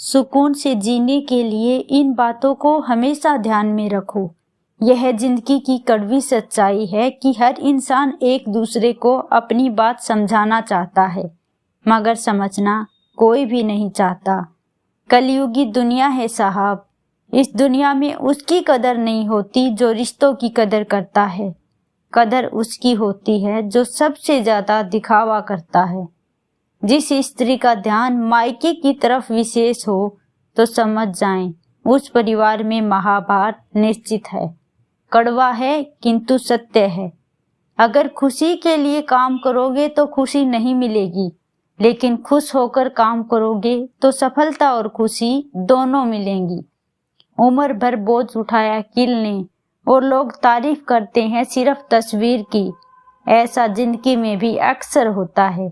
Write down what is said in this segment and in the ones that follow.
सुकून से जीने के लिए इन बातों को हमेशा ध्यान में रखो। यह जिंदगी की कड़वी सच्चाई है कि हर इंसान एक दूसरे को अपनी बात समझाना चाहता है, मगर समझना कोई भी नहीं चाहता। कलयुगी दुनिया है साहब। इस दुनिया में उसकी कदर नहीं होती जो रिश्तों की कदर करता है। कदर उसकी होती है जो सबसे ज्यादा दिखावा करता है। जिस स्त्री का ध्यान मायके की तरफ विशेष हो तो समझ जाएं, उस परिवार में महाभारत निश्चित है। कड़वा है किंतु सत्य है। अगर खुशी के लिए काम करोगे तो खुशी नहीं मिलेगी, लेकिन खुश होकर काम करोगे तो सफलता और खुशी दोनों मिलेंगी। उम्र भर बोझ उठाया किल ने और लोग तारीफ करते हैं सिर्फ तस्वीर की। ऐसा जिंदगी में भी अक्सर होता है।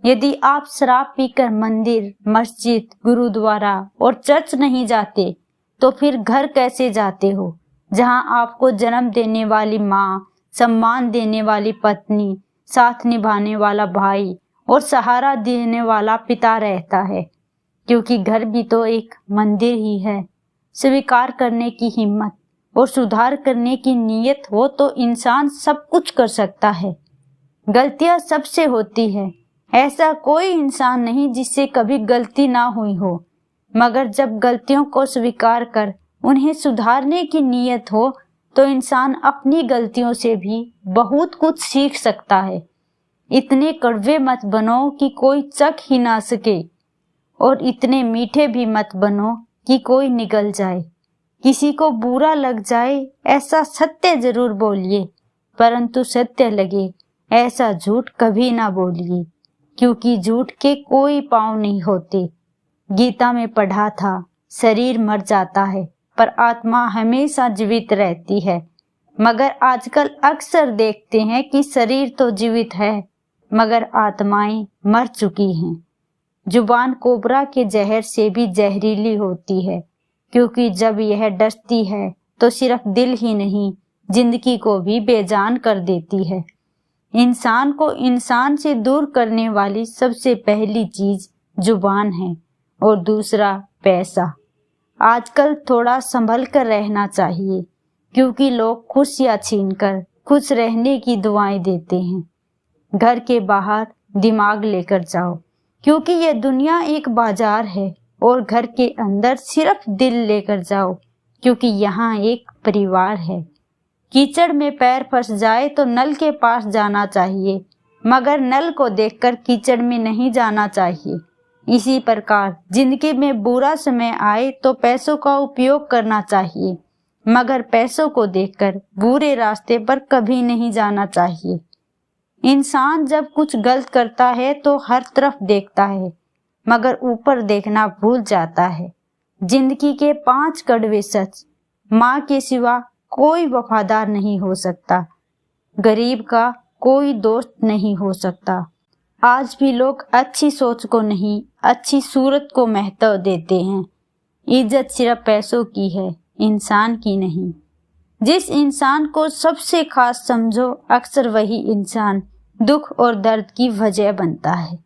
यदि आप शराब पीकर मंदिर, मस्जिद, गुरुद्वारा और चर्च नहीं जाते तो फिर घर कैसे जाते हो, जहां आपको जन्म देने वाली माँ, सम्मान देने वाली पत्नी, साथ निभाने वाला भाई और सहारा देने वाला पिता रहता है। क्योंकि घर भी तो एक मंदिर ही है। स्वीकार करने की हिम्मत और सुधार करने की नीयत हो तो इंसान सब कुछ कर सकता है। गलतियां सबसे होती है। ऐसा कोई इंसान नहीं जिससे कभी गलती ना हुई हो, मगर जब गलतियों को स्वीकार कर उन्हें सुधारने की नीयत हो तो इंसान अपनी गलतियों से भी बहुत कुछ सीख सकता है। इतने कड़वे मत बनो कि कोई चख ही ना सके, और इतने मीठे भी मत बनो कि कोई निगल जाए। किसी को बुरा लग जाए ऐसा सत्य जरूर बोलिए, परंतु सत्य लगे ऐसा झूठ कभी ना बोलिए, क्योंकि झूठ के कोई पांव नहीं होते। गीता में पढ़ा था, शरीर मर जाता है पर आत्मा हमेशा जीवित रहती है। मगर आजकल अक्सर देखते हैं कि शरीर तो जीवित है मगर आत्माएं मर चुकी हैं। जुबान कोबरा के जहर से भी जहरीली होती है, क्योंकि जब यह डसती है तो सिर्फ दिल ही नहीं, जिंदगी को भी बेजान कर देती है। इंसान को इंसान से दूर करने वाली सबसे पहली चीज जुबान है और दूसरा पैसा। आजकल थोड़ा संभल कर रहना चाहिए, क्योंकि लोग खुशियां छीनकर खुश रहने की दुआएं देते हैं। घर के बाहर दिमाग लेकर जाओ, क्योंकि यह दुनिया एक बाजार है, और घर के अंदर सिर्फ दिल लेकर जाओ, क्योंकि यहाँ एक परिवार है। कीचड़ में पैर फंस जाए तो नल के पास जाना चाहिए, मगर नल को देखकर कीचड़ में नहीं जाना चाहिए। इसी प्रकार जिंदगी में बुरा समय आए तो पैसों का उपयोग करना चाहिए, मगर पैसों को देखकर बुरे रास्ते पर कभी नहीं जाना चाहिए। इंसान जब कुछ गलत करता है तो हर तरफ देखता है, मगर ऊपर देखना भूल जाता है। जिंदगी के 5 कड़वे सच। माँ के सिवा कोई वफादार नहीं हो सकता। गरीब का कोई दोस्त नहीं हो सकता। आज भी लोग अच्छी सोच को नहीं, अच्छी सूरत को महत्व देते हैं। इज्जत सिर्फ पैसों की है, इंसान की नहीं। जिस इंसान को सबसे खास समझो, अक्सर वही इंसान दुख और दर्द की वजह बनता है।